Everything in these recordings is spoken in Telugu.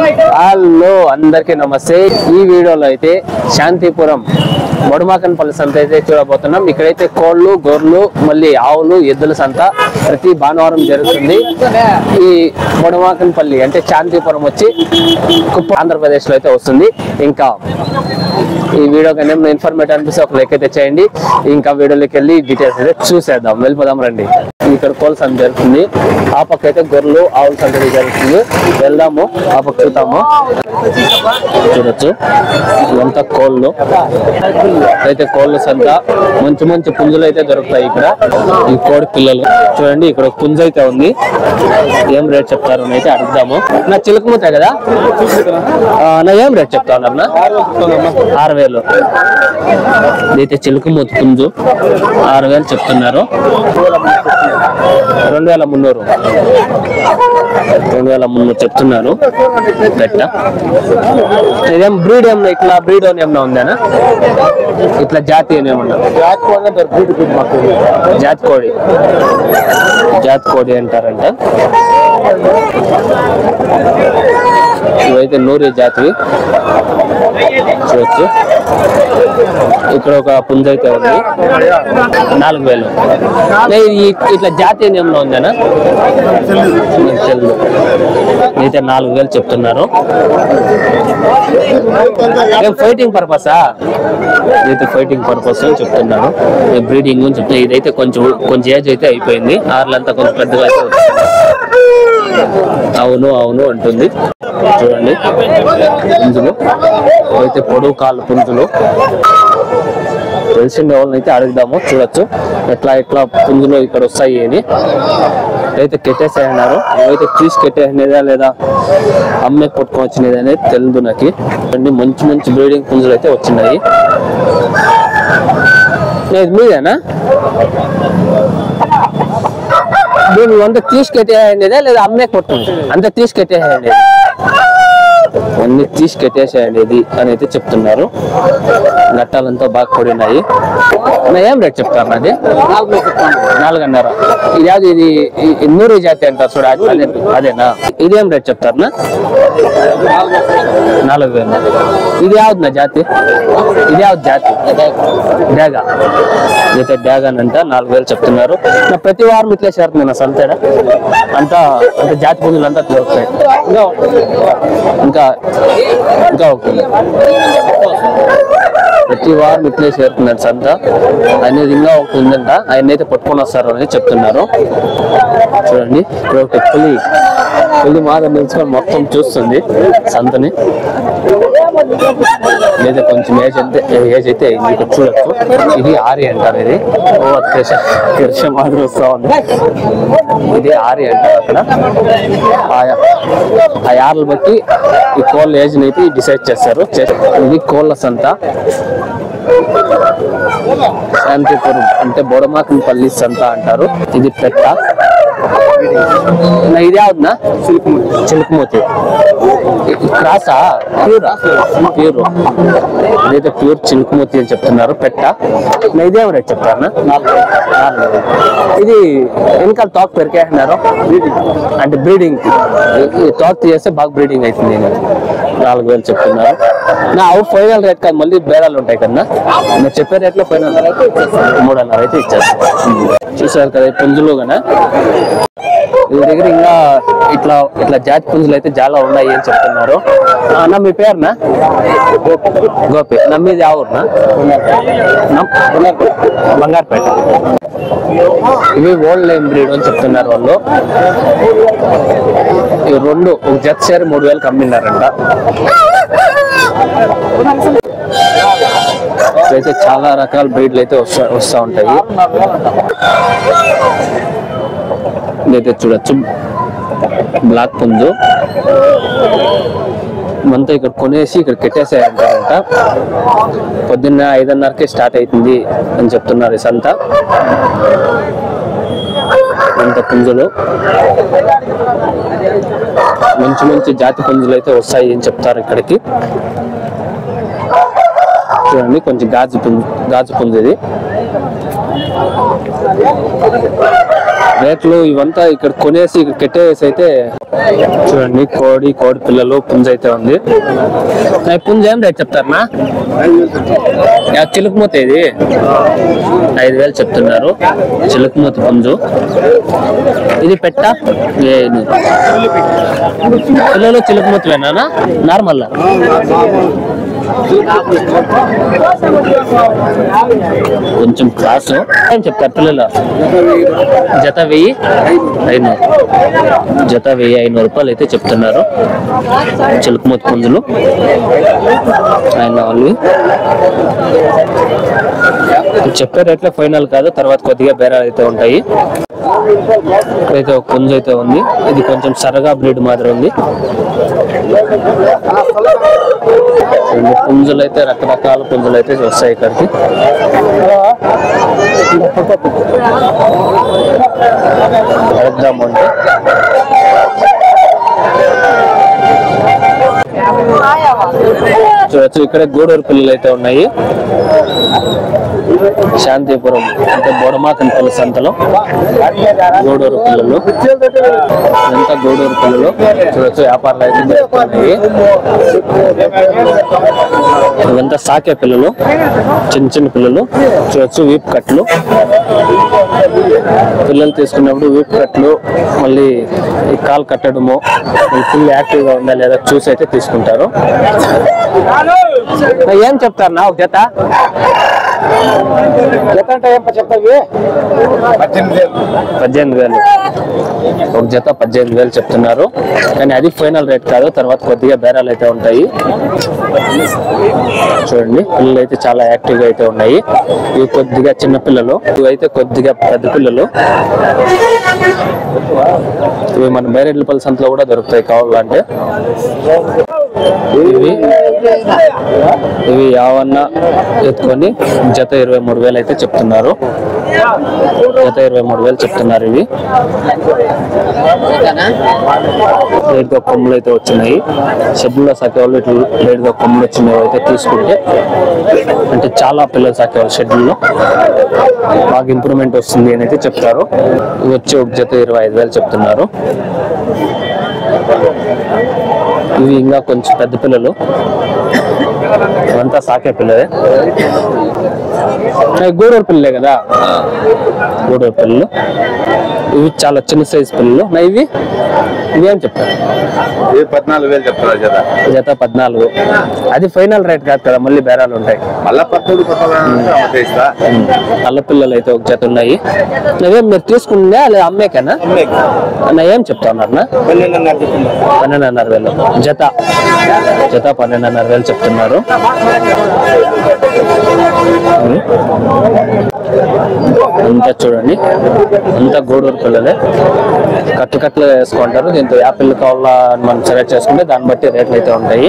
హలో అందరికీ నమస్తే. ఈ వీడియోలో అయితే శాంతిపురం బొడమాకన్పల్లి సంత అయితే చూడబోతున్నాం. ఇక్కడైతే కోళ్ళు, గొర్రెలు, మళ్ళీ ఆవులు, ఎద్దుల సంత ప్రతి భానువారం జరుగుతుంది. ఈ బొడమాకన్పల్లి అంటే శాంతిపురం వచ్చి ఆంధ్రప్రదేశ్ లో అయితే వస్తుంది. ఇంకా ఈ వీడియో కానీ ఇన్ఫర్మేటివ్ అనిపిస్తే ఒక లైక్ అయితే చేయండి. ఇంకా వీడియోలోకి వెళ్ళి డీటెయిల్స్ అయితే చూసేద్దాం, వెళ్ళిపోదాం రండి. ఇక్కడ కోళ్ళ సంత జరుగుతుంది, ఆ పక్క అయితే గొర్రెలు, ఆవుల సంత జరుగుతుంది. వెళ్దాము, ఆ పక్క చూద్దాము. చూడొచ్చు ఇదంతా కోళ్ళు అయితే కోళ్ళ సంత. మంచి మంచి పుంజులు అయితే దొరుకుతాయి ఇక్కడ. ఈ కోడి పిల్లలు చూడండి, ఇక్కడ ఒక పుంజు అయితే ఉంది. ఏం రేట్ చెప్తారు అని అయితే అడుగుదాము. నా చిలుకముతాయి కదా, నా ఏం రేట్ చెప్తా ఉన్నారు? 6,000. ఇదైతే చిలుకమూత పుంజు 6,000 చెప్తున్నారు. 2,300 చెప్తున్నారు. పెట్ట ఇదేం బ్రీడ్ ఏమన్నా ఇట్లా బ్రీడ్ ఏమన్నా ఉందేనా? ఇట్లా జాతి ఏమన్నా? జాతి కోడి అంటారంట. ఇవైతే నూరి జాతివి చూడొచ్చు. ఇక్కడ ఒక పుంజ అయితే ఉంది, 4,000. ఇట్లా జాతి ఏమన్నా ఉందేనా? అయితే 4,000 చెప్తున్నారు. ఫైటింగ్ పర్పసా? ఇదైతే ఫైటింగ్ పర్పస్ అని చెప్తున్నాను. బ్రీడింగ్ అని చెప్తున్నా. ఇదైతే కొంచెం ఏజ్ అయితే అయిపోయింది. ఆర్లంతా కొంచెం పెద్దగా అయితే అవును అంటుంది. చూడండి పుంజులు అయితే పొడవు కాళ్ళు పుంజులు. తెలిసిన వాళ్ళని అయితే అడుగుదాము. చూడొచ్చు ఎట్లా పుంజులు ఇక్కడ వస్తాయి అని. అయితే కెట్టేసాయన్నారు. అయితే తీసి కెట్టేసినదా లేదా అమ్మే పట్టుకొని వచ్చినది అనేది తెలియదు నాకు. మంచి బ్రీడింగ్ పుంజులు అయితే వచ్చినాయి. మీదేనా? దీన్ని అంతా తీసుకెట్టేయండిదా లేదా అమ్మే కొట్టుంది? అంతా తీసుకెట్టేయండి, అన్ని తీసుకెట్టేసేయండి అని అయితే చెప్తున్నారు. గట్టాలంతా బాగా కొడినాయి. ఏం రేట్ చెప్తారు? అది 4,500. ఇది యాவது? ఇది నూరి జాతి అంటారు చూడ, అదేనా? ఇదేం రేట్ చెప్తారు? 4,000. ఇది యావద్ నా జాతి? ఇది యావద్ జాతి? డ్యాగా. ఇదైతే డ్యాగా అంట. 4,000 చెప్తున్నారు. నా ప్రతి వారం ఇట్లే చేరుతుంది నా సంతేడా అంతా జాతి పుంజులు అంతా దొరుకుతాయి. ఇంకా ఒకటి ప్రతి వారం ఇట్లే చేరుతున్నాడు సంత అనేది. ఇంకా ఒకటి ఉందంట, ఆయన అయితే పట్టుకొని వస్తారు అని చెప్తున్నారు. చూడండి ఇక్కడ ఒక పులి మాత్రం నిల్చుకొని మొత్తం చూస్తుంది సంతని. లేదా కొంచెం ఏజ్ అయితే ఇక్కడ చూడొచ్చు. ఇది ఆరి అంటారు. ఇది వర్షం మాదిరి వస్తా ఉంది. ఇది ఆరి అంటారు. అక్కడ ఆ యార్లు బట్టి ఈ కోళ్ళ ఏజ్ అయితే డిసైడ్ చేస్తారు. ఇది కోళ్ళ సంత శాంతిపురం అంటే బొడమాకన్పల్లి సంత అంటారు. ఇది పెట్ట. ఇది యావద్నా? చిలుకమూతి క్రాసా? ప్యూర్. ఇదైతే ప్యూర్ చిలుకమూతి అని చెప్తున్నారు. పెట్ట. ఇదేమో రేట్ చెప్తారు? 4,000. ఇది వెనకాల తోక పెరికేస్తున్నారు అంటే బ్రీడింగ్. తోక చేస్తే బాగా బ్రీడింగ్ అవుతుంది. 4,000 చెప్తున్నారు. నా అవు ఫైనల్ రేట్ కాదు, మళ్ళీ బేరాలు ఉంటాయి కదా. నేను చెప్పే రేట్ లో ఫైనల్ 3,500 అయితే ఇచ్చేస్తాను. చూసారు కదా పుంజులు కదా. వీళ్ళ దగ్గర ఇంకా ఇట్లా జాతి పుంజులు అయితే చాలా ఉన్నాయి అని చెప్తున్నారు. నా మీ పేరునా? గోపి. నా మీది ఆ ఊరునా? బంగారుపేట. ఇవి ఓల్డ్ లైన్ బ్రీడ్ అని చెప్తున్నారు వాళ్ళు. ఇవి రెండు ఒక జత షేర్ 3,000 అమ్మినారంట. అయితే చాలా రకాల బ్రీడ్లు అయితే వస్తూ ఉంటాయి. ఇదైతే చూడొచ్చు బ్లాక్ పుంజు. మనతో ఇక్కడ కొనేసి ఇక్కడ కెట్టేసాయంటారంట. పొద్దున్న 5:30కే స్టార్ట్ అవుతుంది అని చెప్తున్నారు ఈ సంత. అంత పుంజులు మంచి జాతి పుంజులు అయితే వస్తాయి అని చెప్తారు ఇక్కడికి. చూడండి కొంచెం గాజు పుంజు ఇది. రేట్లు ఇవంతా ఇక్కడ కొనేసి ఇక్కడ కట్టేసి అయితే చూడండి. కోడి పిల్లలు పుంజ అయితే ఉంది. పుంజ ఏం రేట్ చెప్తారనా? చిలుకుమూత ఇది 5,000 చెప్తున్నారు. చిలుకుమూత పుంజు. ఇది పెట్ట పిల్లలు చిలుకుమూతవేనా నార్మల్? కొంచెం క్లాస్ ఏం చెప్తారు పిల్లలు? జత 1,500. జత 1,500 రూపాయలు అయితే చెప్తున్నారు. చిలుకుమూత పుంజులు ఆయన వాళ్ళు చెప్పే రేట్లే ఫైనల్ కాదు, తర్వాత కొద్దిగా బేరాలు అయితే ఉంటాయి. ఇక్కడైతే ఒక పుంజు అయితే ఉంది. ఇది కొంచెం సరగా బ్రీడ్ మాదిరి ఉంది. పుంజులు అయితే రకరకాల పుంజులు అయితే వస్తాయి ఇక్కడికి. అడుగుదామంటే చూడొచ్చు. ఇక్కడ గూడూరు పిల్లలు అయితే ఉన్నాయి. శాంతిపురం అంటే బొడమాకన్పల్లి సంతలో గూడూరు పిల్లలు. ఇదంతా గూడూరు పిల్లలు చూడొచ్చు. వ్యాపారాలు అయితే జరుగుతున్నాయి. ఇదంతా సాకే పిల్లలు, చిన్న పిల్లలు చూడొచ్చు. వీప్ కట్లు పిల్లలు తీసుకున్నప్పుడు వీప్ కట్లు, మళ్ళీ ఈ కాలు కట్టడము, ఫుల్ యాక్టివ్ గా ఉందా లేదా చూసి అయితే తీసుకుంటారు. ఏం చెప్తారు నా ఒక జత? జత అంటే ఏం చెప్తావి? 18,000. ఒక జత 18,000 చెప్తున్నారు. కానీ అది ఫైనల్ రేట్ కాదు, తర్వాత కొద్దిగా బేరాలు అయితే ఉంటాయి. చూడండి పిల్లలు అయితే చాలా యాక్టివ్ గా అయితే ఉన్నాయి. ఇవి కొద్దిగా చిన్న పిల్లలు, ఇవి అయితే కొద్దిగా పెద్ద పిల్లలు. ఇవి మన బైరెడ్లపల్లి సంతలో కూడా దొరుకుతాయి కావాలంటే. ఇవి యావన్న ఎత్తుకొని జత 23,000 అయితే చెప్తున్నారు. జత 23,000 చెప్తున్నారు. ఇవి లేట్ గా కొమ్ములు అయితే వచ్చినాయి. షెడ్యూల్లో సాకేవాళ్ళు ఇట్లా లేట్ గా కొమ్ములు వచ్చినవి అయితే తీసుకుంటే, అంటే చాలా పిల్లలు సాకేవాళ్ళు షెడ్యూల్లో బాగా ఇంప్రూవ్మెంట్ వస్తుంది అని అయితే చెప్తారు. ఇవి వచ్చి ఒక జత 25,000 చెప్తున్నారు. ఇవి ఇంకా కొంచెం పెద్ద పిల్లలు, ఇవంతా సాకే పిల్లలే. గూడూరు పిల్లలే కదా, గూడూరు పిల్లలు. ఇవి చాలా చిన్న సైజ్ పిల్లలు. ఇవేం చెప్తారు? 14,000 చెప్తారు జత. జత 14. అది ఫైనల్ రేట్ కాదు కదా, మళ్ళీ బేరాలు ఉంటాయి. నల్ల పిల్లలు అయితే ఒక జత ఉన్నాయి. నువ్వేం మీరు తీసుకుందా లేదా అమ్మేకేనా? అన్న ఏం చెప్తా ఉన్నారన్నా? 12,500 జత. జత 12,500 చెప్తున్నారు. అంతా చూడండి, అంతా గూడూరు పిల్లలే. కట్లు వేసుకుంటారు. దీంతో యాపిల్ కావాలా మనం సెలెక్ట్ చేసుకుంటే దాన్ని బట్టి రేట్లు అయితే ఉంటాయి.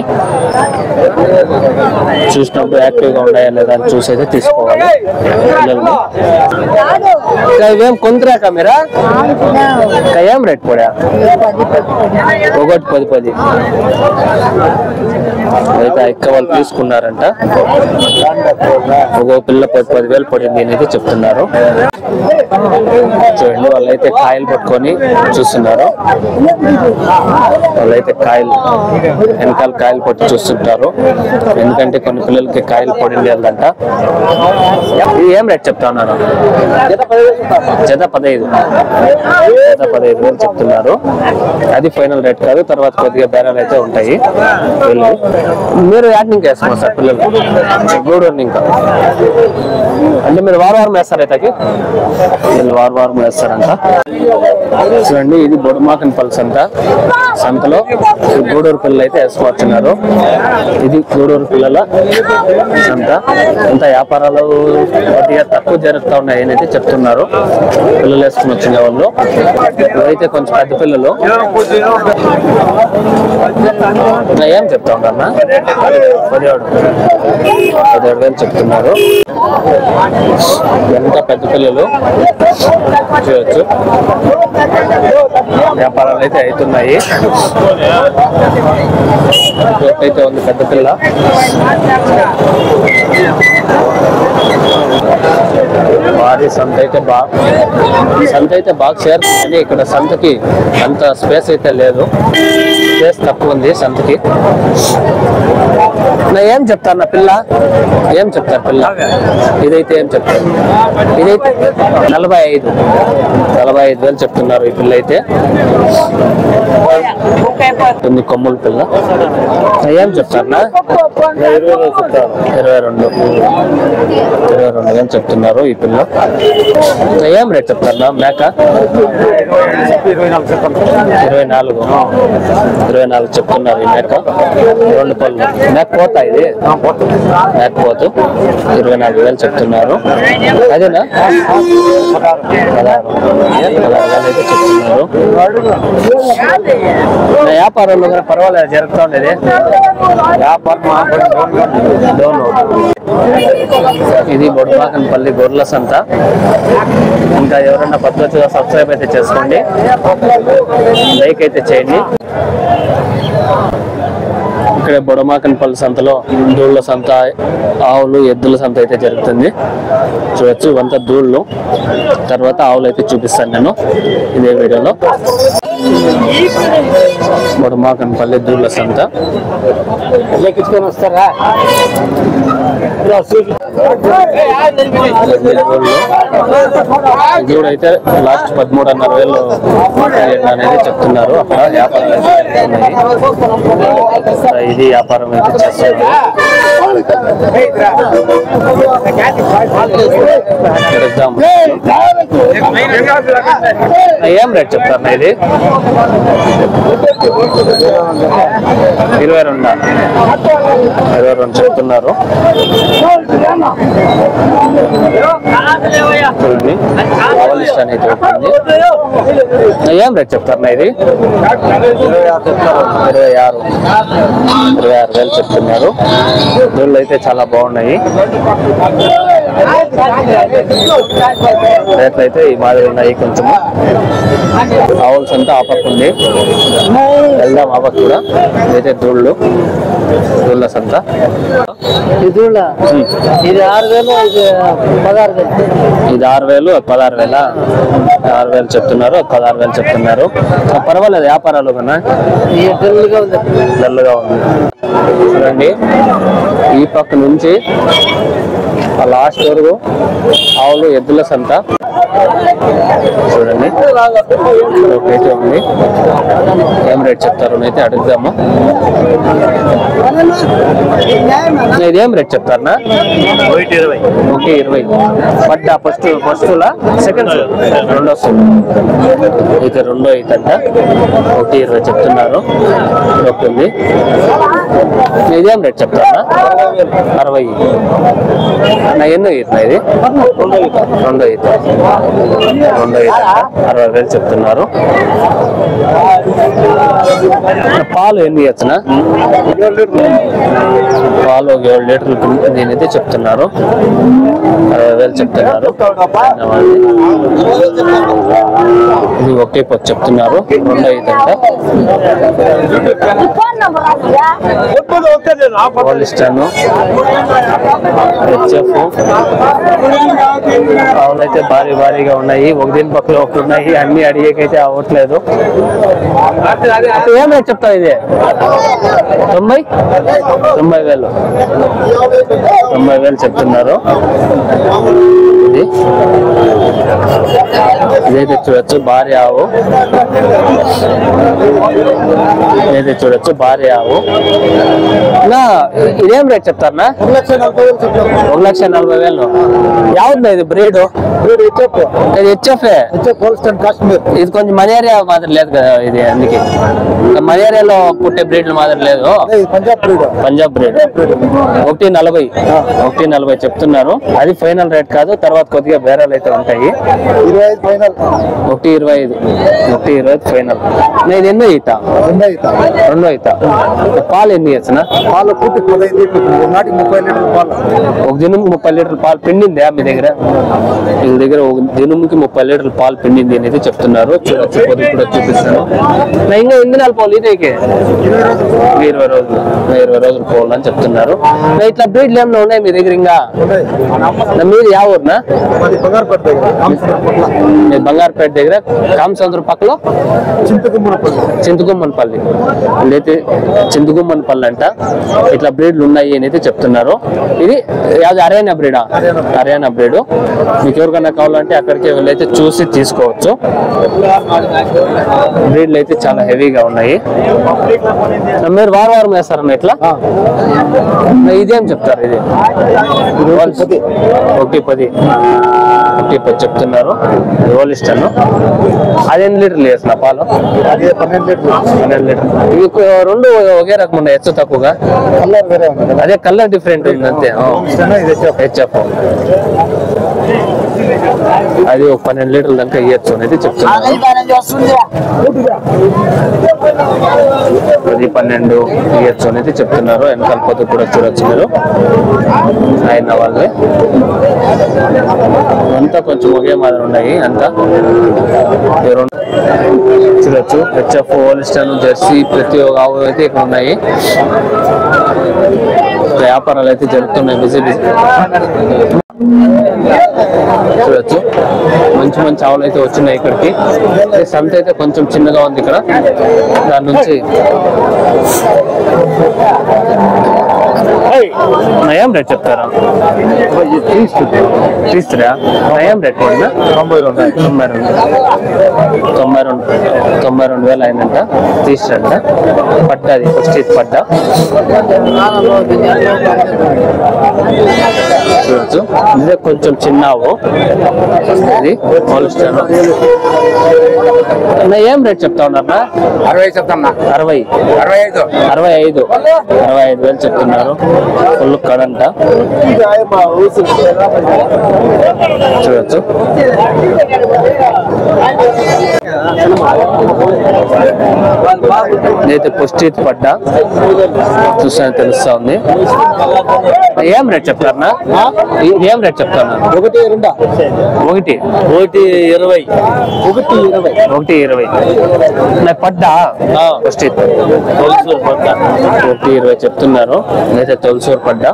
చూసినప్పుడు యాక్టివ్ గా ఉన్నాయా లేదా అని చూసి అయితే తీసుకోవాలి పిల్లల్ని. ఇవేం కొంతరాక మీరా? ఏం రేట్ కూడా? ఒకటి 10. అయితే ఎక్కువ వాళ్ళు తీసుకున్నారంట. ఒక పిల్ల 10,000 పడింది అనేది చెప్తున్నారు. చూడండి వాళ్ళైతే కాయలు పట్టుకొని చూస్తున్నారు. వాళ్ళైతే వెనకాల కాయలు పట్టి చూస్తుంటారు. ఎందుకంటే కొన్ని పిల్లలకి కాయలు పడింది వెళ్ళదంట. ఇది ఏం రేట్ చెప్తా ఉన్నాను? జత 15. జత 15,000 చెప్తున్నారు. అది ఫైనల్ రేట్ కాదు, తర్వాత కొద్దిగా బేరాలు అయితే ఉంటాయి. మీరు యాడ్ ఇంకా వేసుకోండి సార్ పిల్లలు గూడూరు ఇంకా. అంటే మీరు వారం వేస్తారు అయితే వీళ్ళు వారం వేస్తారంట. చూడండి ఇది బొడమాకన్పల్లి సంతలో గూడూరు పిల్లలు అయితే వేసుకొచ్చున్నారు. ఇది గూడూరు పిల్లల సంత. అంత వ్యాపారాలు కొద్దిగా తక్కువ జరుగుతూ ఉన్నాయి అని అయితే చెప్తున్నారు పిల్లలు వేసుకుని వచ్చిన వాళ్ళు. ఇవైతే కొంచెం పెద్ద పిల్లలు. ఏం చెప్తా ఉన్నారన్నా? 17,000 చెప్తున్నారు. ఎంత పెద్ద పిల్లలు చూడొచ్చు. వ్యాపారాలు అయితే అవుతున్నాయి. అయితే ఉంది పెద్ద పిల్ల. భారీ సంత అయితే బాగా చేరుతుంది. ఇక్కడ సంతకి అంత స్పేస్ అయితే లేదు, స్పేస్ తక్కువ ఉంది సంతకి. ఏం చెప్తారు నా పిల్ల, ఏం చెప్తారు పిల్ల? ఇదైతే ఏం చెప్తారు? ఇదైతే 45,000 చెప్తున్నారు ఈ పిల్ల అయితే. కొమ్ముల పిల్ల ఏం చెప్తారు? 22,000 చెప్తున్నారు ఈ పిల్ల. ఏం రేట్ చెప్తారు మేక? 24 చెప్తున్నారు ఈ మేక. 2 పళ్ళు మేక పోతా, ఇది మేక పోతు. 24,000 చెప్తున్నారు. అదేనా? 16,000 అయితే చెప్తున్నారు. వ్యాపారంలో పర్వాలేదు, జరుగుతూ ఉండేది వ్యాపారం. ఇది బొడ్మాకన్పల్లి గొర్రెల సంత. ఇంకా ఎవరైనా పద్ధతిగా సబ్స్క్రైబ్ అయితే చేసుకోండి, లైక్ అయితే చేయండి. ఇక్కడ బొడమాకన్పల్లి సంతలో దూళ్ళ సంత, ఆవులు, ఎద్దుల సంత అయితే జరుగుతుంది. చూడొచ్చు ఇవంతా దూళ్ళు. తర్వాత ఆవులు అయితే చూపిస్తాను నేను ఇదే వీడియోలో. బొడమాకన్పల్లి దూళ్ళ సంత. వస్తారా? ఇది కూడా అయితే లాస్ట్ 13,500 అనేది చెప్తున్నారు. అక్కడ వ్యాపారం ఇది వ్యాపారం అయితే చేస్తున్నారు. ఏం రేట్ చెప్తారు ఇది? 22 చెప్తున్నారు. చూడండి ఆవల ఇష్టాన్ని అయితే ఉంటుంది. ఏం రేట్ చెప్తారు ఇది? 26,000 చెప్తున్నారు. దూళ్ళు అయితే చాలా బాగున్నాయి. రేట్లు అయితే ఈ మాదిరి ఉన్నాయి. కొంచెము ఆవుల్స్ అంతా ఆపక్ ఉంది, వెళ్దాం ఆపక్ కూడా. ఇదైతే దూళ్ళు, దూళ్ళ సంత. ఇది 6,000, ఇది 6,000, 16,000. 6,000 చెప్తున్నారు, 16,000 చెప్తున్నారు. పర్వాలేదు వ్యాపారాలు కన్నా. డల్గా ఉంది. చూడండి ఈ పక్క నుంచి లాస్ట్ వరకు ఆవులు, ఎద్దుల సంత. చూడండి అయితే ఉంది. ఏం రేట్ చెప్తారు అయితే అడుగుదాము. ఇదేం రేట్ చెప్తారనా? 1,20. పడ్డా ఫస్ట్లా సెకండ్ రెండో అయితే రెండో అవుతుంట. 1,20 చెప్తున్నారు. ఉంది. ఇదేం రేట్ చెప్తారా? 60. నా ఎన్నో అవుతున్నా ఇది? 2 అవుతుంది. 60,000 చెప్తున్నారు. పాలు ఎన్ని ఇవ్వచ్చునా? పాలు 7 లీటర్లు నేనైతే చెప్తున్నారు. 60,000 చెప్తున్నారు. ఇది 1 చెప్తున్నారు. 2 అవుతుంట. పోలిస్టాను, హెచ్ఎఫ్ ఆవులైతే భారీగా ఉన్నాయి. ఒక దీని పక్కన ఒకటి ఉన్నాయి. అన్ని అడిగేకైతే అవ్వట్లేదు. ఏం రేట్ చెప్తావు ఇది? 90,000 చెప్తున్నారు. ఇదైతే చూడొచ్చు భారీ ఆవు. ఇదేం రేట్ చెప్తారా? 1,40,000. యావుందా ఇది బ్రీడ్? ఇది హెచ్ఎఫ్. ఇది కొంచెం మన ఏరియా మాత్రం లేదు కదా ఇది, అందుకే మన ఏరియాలో పుట్టే బ్రీడ్లు మాత్రం లేదు. పంజాబ్ బ్రీడ్. 1,40 చెప్తున్నారు. అది ఫైనల్ రేట్ కాదు, తర్వాత కొద్దిగా బేరాలు అయితే ఉంటాయి. 1,25 ఫైనల్. నేను ఎన్నో ఈత? 2 ఈత. పాలు ఎన్ని ఇచ్చిన? పాలు పూర్తి 15 నాటికి 30 లీటర్ల పాలు. ఒక దినంకి 30 లీటర్ల పాలు పిండిందా మీ దగ్గర? మీ దగ్గర ఒక దినంకి 30 లీటర్ల పాలు పిండింది అనేది చెప్తున్నారు. చూడొచ్చు, పొద్దు కూడా చూపిస్తాను. ఇంకా ఎన్ని నెలలు పోవాలి ఇదేకి? 20 రోజులు, 20 రోజులు పోవాలని చెప్తున్నారు. ఇట్లా బ్రీడ్లు ఏమైనా ఉన్నాయి మీ దగ్గర? ఇంకా మీరు యా ఊరునా? బంగారుపేట దగ్గర కామసంద్ర పక్కలో చింతగుమ్మనపల్లి అయితే చింతగుమ్మనపల్లి అంట. ఇట్లా బ్రీడ్లు ఉన్నాయి అని అయితే చెప్తున్నారు. ఇది యాది హర్యానా బ్రీడా? హర్యానా బ్రీడ్. మీకు ఎవరికైనా కావాలంటే అక్కడికి వెళ్ళైతే చూసి తీసుకోవచ్చు. బ్రీడ్లు అయితే చాలా హెవీగా ఉన్నాయి. మీరు వారం వేస్తారన్న ఇట్లా? ఇదేం చెప్తారు? ఇది 110 చెప్తున్నారు. హోలిస్టన్. అది ఎన్ని లీటర్లు వేసిన పాలు? 12 లీటర్లు. ఇవి రెండు ఒకే రకం ఉన్నాయి, హెచ్చు తక్కువగా? అదే కలర్ డిఫరెంట్ ఉంది అంతే. హెచ్ఎఫ్ అది ఒక 12 లీటర్ల దాకా ఇయ్యచ్చు అనేది చెప్తున్నారు. 10-12 ఇయ్యచ్చు అనేది చెప్తున్నారు. వెనకాల పొద్దు కూడా చూడొచ్చు మీరు. ఆయన వాళ్ళే అంతా కొంచెం ఒకే మాదిరి ఉన్నాయి. అంతా చూడొచ్చు. హెచ్ఎఫ్, హోలిస్టన్, జెర్సీ ప్రతి ఒక్క ఆవు అయితే ఇక్కడ ఉన్నాయి. వ్యాపారాలు అయితే జరుగుతున్నాయి. బిజీ చూడొచ్చు. మంచి మంచి ఆవులు అయితే వచ్చినాయి ఇక్కడికి. సంత అయితే కొంచెం చిన్నగా ఉంది ఇక్కడ. దాని నుంచి నయం రేట్ చెప్తారా? తీస్తురా? నయం రేట్ 92,000 అయిందంట. తీసిరంట. పడ్డ, అది ఫస్ట్ ఇది పడ్డ. చూడొచ్చు. ఇదే కొంచెం చిన్నావు. ఇది హోలిస్టన్. ఏం రేట్ చెప్తా ఉన్నారా? 60 చెప్తాన్నా. 65,000 చెప్తున్నారు. ఫుల్ కడంట. చూడొచ్చు. ఇదైతే పుష్టి పడ్డా చూసాను తెలుస్తా ఉంది. ఏం రేట్ చెప్తారన్నా? ఏం రేట్ చెప్తారా? 1,20,000 పడ్డా ఫస్ట్ 1,20,000 చెప్తున్నారు. అయితే తొలసూరు పడ్డా.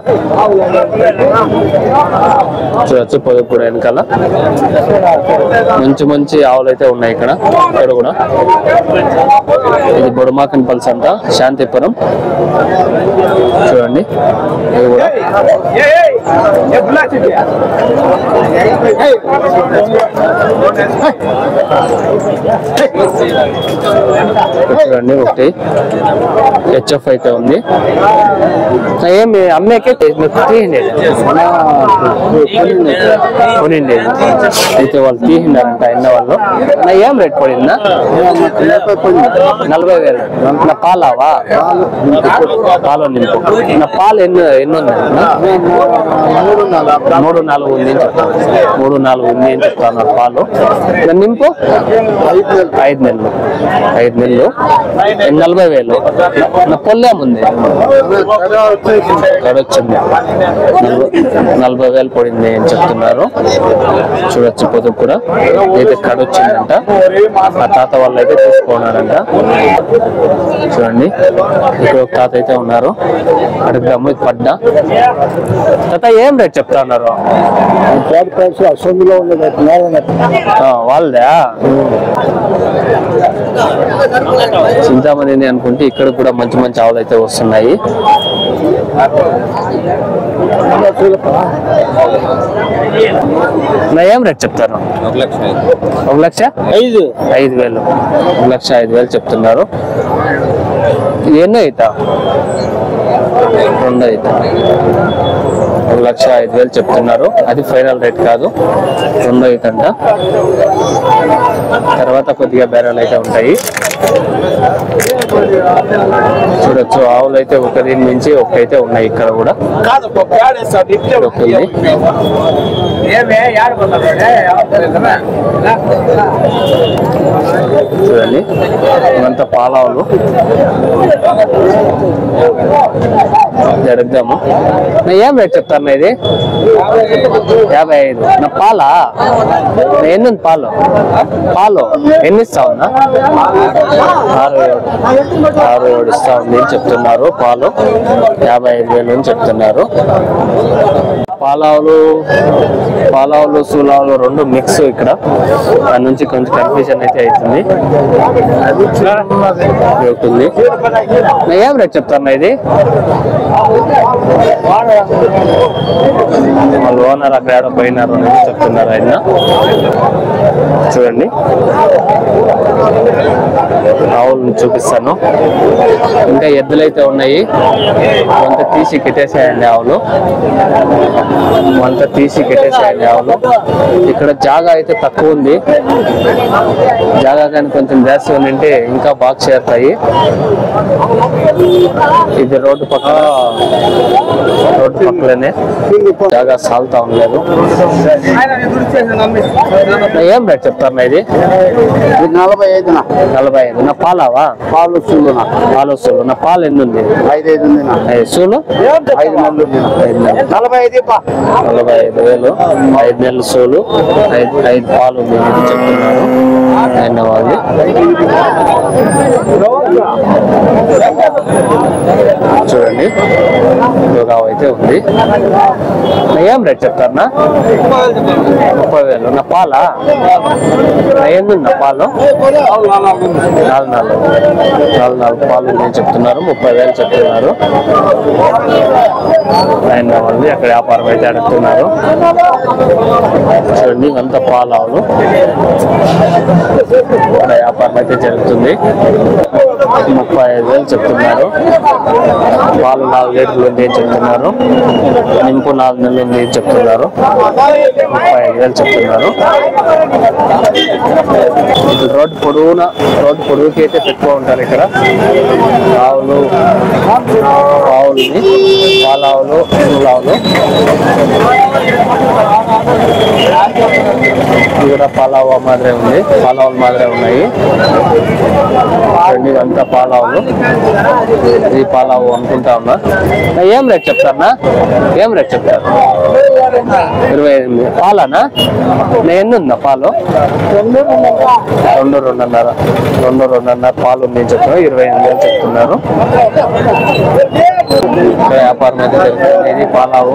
చూడొచ్చు. పొదుపు కూడా వెనకాల మంచి మంచి ఆవులు అయితే ఉన్నాయి ఇక్కడ. ఇక్కడ కూడా ఇది బొడమాకన్ పల్స్ అంట, శాంతిపురం. చూడండి. ఇది కూడా చూడండి. ఒకటి హెచ్ఎఫ్ అయితే ఉంది. ఏమి అమ్మేకే కొనిండి అయితే వాళ్ళు తీసినారంట. అయిన వాళ్ళు ఏం రేట్ పడిందా? 40,000. నా పాలావా? పాలు నింపు. నా పాలు ఎన్ని ఉంది? 3-4 ఉంది. 3-4 ఉంది అని చెప్తాను పాలు. నా నింపు 5 నెలలు. 40,000. నా పొల్లేముంది? కడొచ్చింది. 40,000 పడింది అని చెప్తున్నారు. చూడొచ్చు. పొదుపు కూడా అయితే కడొచ్చిందంట. ఆ తాత వాళ్ళు అయితే తీసుకున్నారంట. చూడండి. ఇక్కడ ఒక తాత అయితే ఉన్నారు. అడుగుదాము. ఇది పడ్డా. తాత ఏం రేట్ చెప్తా ఉన్నారు? వాళ్ళదా? చింతామణి అనుకుంటే ఇక్కడ కూడా మంచి మంచి ఆవులు అయితే వస్తున్నాయి. ఏం రేట్ చెప్తారు? 1,05,000. 1,05,000 చెప్తున్నారు. ఎన్నో అవుతా? 2 అవుతా. 1,05,000 చెప్తున్నారు. అది ఫైనల్ రేట్ కాదు. 2 అవుతుంట. తర్వాత కొద్దిగా బేరాలు అయితే ఉంటాయి. చూడొచ్చు. ఆవులు అయితే ఒక దీని నుంచి ఒకటైతే ఉన్నాయి ఇక్కడ కూడా. చూడండి. ఇవంతా పాలావులు. అడుగుదాము. ఏం రేట్ చెప్తారు ఇది? 55. నా పాలా ఎన్ని ఉంది? పాలు ఎన్ని ఇస్తా ఉన్నా? 6-7 ఇస్తా ఉంది అని చెప్తున్నారు. పాలు 55,000 అని చెప్తున్నారు. పాలావులు సూలావులు రెండు మిక్స్. ఇక్కడ దాని నుంచి కొంచెం కన్ఫ్యూజన్ అయితే అవుతుంది. ఏం రేట్ చెప్తారు ఇది? వాళ్ళు ఓనర్ అక్కడ ఏడో పోయినారు అని చెప్తున్నారు ఆయన. చూడండి ఆవులను చూపిస్తాను. ఇంకా ఎద్దులైతే ఉన్నాయి. కొంత తీసి కెట్టేసాయండి ఆవులు. ఆవులు ఇక్కడ జాగా అయితే తక్కువ ఉంది. జాగా కానీ కొంచెం జాస్తి ఉండింటే ఇంకా బాగా చేరుతాయి. ఇది రోడ్డు పక్కలనే జాగా సాగుతా ఉండలేదు. ఏం రేట్ చెప్తారు ఇది? 45. నా పాలావా? పాలు సూలు. నా పాలు ఎన్ని ఉంది? 5 సూలు 5 నెలలు. 45,000. 5 నెలలు సోలు, 5 పాలు ఉంది అని చెప్తున్నారు ఆయన వాళ్ళు. చూడండి యోగావు అయితే ఉంది. ఏం రేట్ చెప్తారన్నా? 30,000. నా పాలా ఏంది? నా పాలు 4 పాలు నేను చెప్తున్నారు. 30,000 చెప్తున్నారు ఆయన వాళ్ళు. అక్కడ వ్యాపారం అయితే అడుగుతున్నారు. చూడండి ఇవంతా పాలావులు. ఇక్కడ వ్యాపారం అయితే జరుగుతుంది. 35,000 చెప్తున్నారు. పాలు 4 లీటర్లు ఉంది అని చెప్తున్నారు. నింపు 4 నెలలు ఉంది అని చెప్తున్నారు. 35,000 చెప్తున్నారు. రోడ్డు పొడవుకి అయితే పెట్టుకో ఉంటారు ఇక్కడ. ఆవుల్ని పాలావులు ఆవులు కూడా పాలావు మాదిరే ఉంది. పాలావులు మాదిరే ఉన్నాయి. ఇవంతా పాలావులు. ఇది పాలావు అనుకుంటా ఉన్నా. ఏం రేట్ చెప్తారన్నా? 28. పాలానా? ఎన్ని ఉందా పాలు? 2.5 పాలు ఉంది చెప్తున్నారు. 28,000 చెప్తున్నారు. వ్యాపారం అయితే జరుగుతుంది. ఇది పాలావు.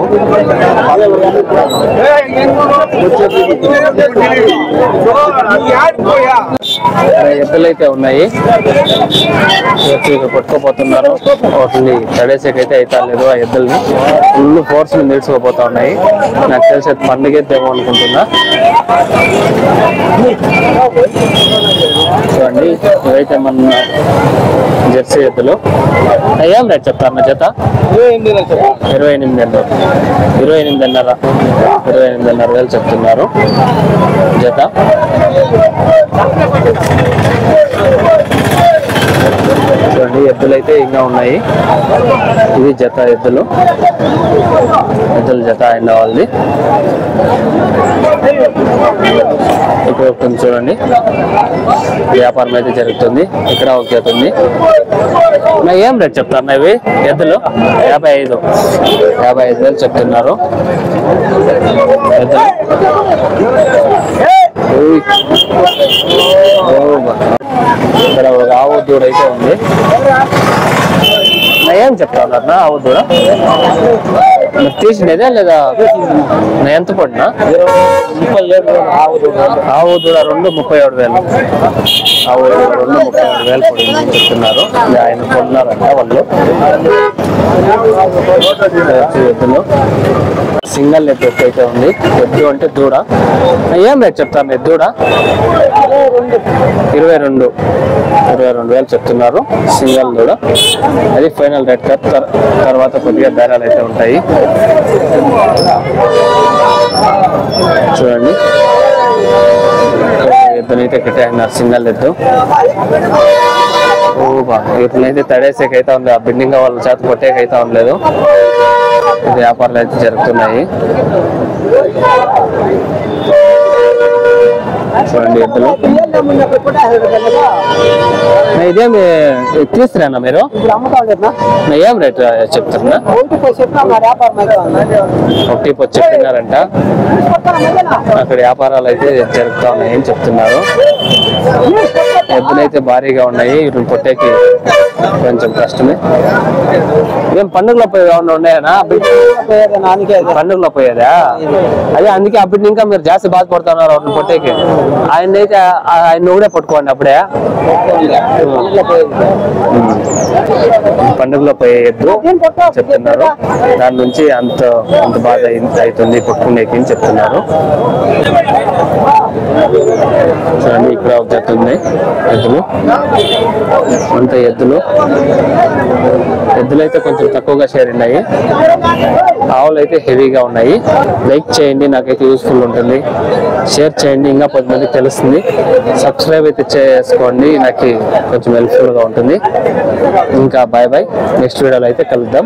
ఎద్దులైతే ఉన్నాయి. కొట్టుకోపోతున్నారు. వాటిని తడేసేకైతే అయితే లేదు. ఆ ఎద్దుల్ని ఫుల్ ఫోర్స్ నిలిచిపోతా ఉన్నాయి. నాకు తెలిసి పండుగేద్దేమో అనుకుంటున్నా. చూడండి ఇవైతే మన జెర్సీ ఎద్దులు. ఏం రేట్ చెప్తారు నా జత? 28,500 చెప్తున్నారు జత. చూడండి ఎద్దులైతే ఇంకా ఉన్నాయి. ఇది జత ఎద్దుల జత అయిన వాళ్ళది. ఇక్కడ కొంచెం చూడండి వ్యాపారం అయితే జరుగుతుంది. ఇక్కడ ఒక జత ఉంది. ఏం రేట్ చెప్తారు ఇవి ఎద్దులు? 55,000 చెప్తున్నారు ఎద్దులు. ఇక్కడ ఒక ఆవు దూడ అయితే ఉంది. ఏం చెప్తా ఉన్నారు ఆవు దూడ? తీసినదే లేదా? ఎంత పడినా? ఆవు దూడ 2,37,000. ఆవు 2,37,000 పడింది చెప్తున్నారు. ఆయన కొన్నారంట వాళ్ళు. ఎద్దులు సింగల్ ఎద్దు అయితే ఉంది. ఎద్దు అంటే దూడ. ఏం రేట్ చెప్తారు దూడ? 22,000 చెప్తున్నారు సింగల్ దూడ. అది ఫైనల్ రేట్. తర్వాత కొద్దిగా బేరాలు అయితే ఉంటాయి. చూడండి ఎద్దునైతే కట్టేస్తున్నారు. సింగల్ ఎద్దు. వీటినైతే తడేసేకైతే ఉంది. ఆ బిల్డింగ్ వాళ్ళ చేత కొట్టేకైతే ఉండలేదు. వ్యాపారాలు అయితే జరుగుతున్నాయి. చూడండి ఎద్దులు. ఇదేమి తీసుకురానా మీరు? ఏం రేట్ చెప్తున్నా? 1 చెప్పినారంట. అక్కడ వ్యాపారాలు అయితే జరుగుతా ఉన్నాయని చెప్తున్నారు. ఎద్దులైతే భారీగా ఉన్నాయి. వీటిని పొట్టేకి కొంచెం కష్టమే. ఏం పండుగలో పోయేది ఏమన్నా ఉన్నాయనా? పండుగలో పోయేదా? అదే అందుకే అప్పటి ఇంకా మీరు జాస్తి బాధపడుతున్నారు వాటిని పొట్టేకి. ఆయన కూడా పట్టుకోండి అప్పుడే. పండుగలో పోయే ఎద్దు చెప్తున్నారు. దాని నుంచి అంత బాధ అవుతుంది పట్టుకునేకి అని చెప్తున్నారు. చూడండి ఇక్కడ ఒక జత ఉంది ఎద్దులు. అంత ఎద్దులు అయితే కొంచెం తక్కువగా షేర్ ఉన్నాయి. ఆవులు అయితే హెవీగా ఉన్నాయి. లైక్ చేయండి, నాకైతే యూస్ఫుల్ ఉంటుంది. షేర్ చేయండి, ఇంకా 10 మందికి తెలుస్తుంది. సబ్స్క్రైబ్ అయితే చేసుకోండి, నాకు కొంచెం హెల్ప్ఫుల్ గా ఉంటుంది. ఇంకా బాయ్ బాయ్. నెక్స్ట్ వీడియోలో అయితే కలుద్దాం.